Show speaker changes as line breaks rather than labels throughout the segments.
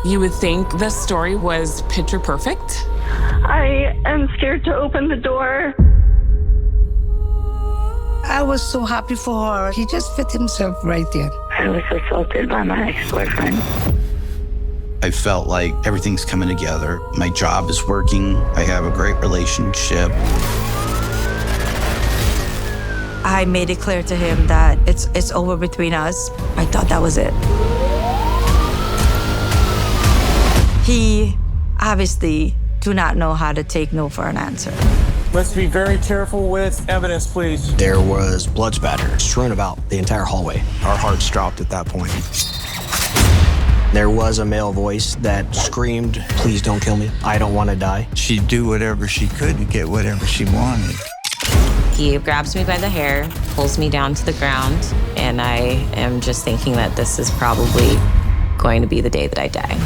You would think the story was picture perfect.
I am scared to open the door.
I was so happy for her. He just fit himself right there.
I was assaulted by my ex-boyfriend.
I felt like everything's coming together. My job is working. I have a great relationship.
I made it clear to him that it's over between us. I thought that was it. He obviously do not know how to take no for an answer.
Let's be very careful with evidence, please.
There was blood spatter strewn about the entire hallway. Our hearts dropped at that point. There was a male voice that screamed, "Please don't kill me. I don't want to die."
She'd do whatever she could to get whatever she wanted.
He grabs me by the hair, pulls me down to the ground, and I am just thinking that this is probably going to be the day that I die.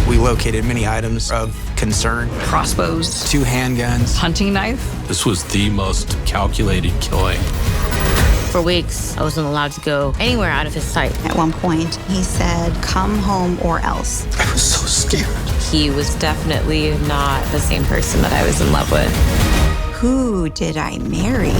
We located many items of concern.
Crossbows,
2 handguns,
hunting knife.
This was the most calculated killing.
For weeks, I wasn't allowed to go anywhere out of his sight.
At one point, he said, "Come home or else."
I was so scared.
He was definitely not the same person that I was in love with.
Who did I marry?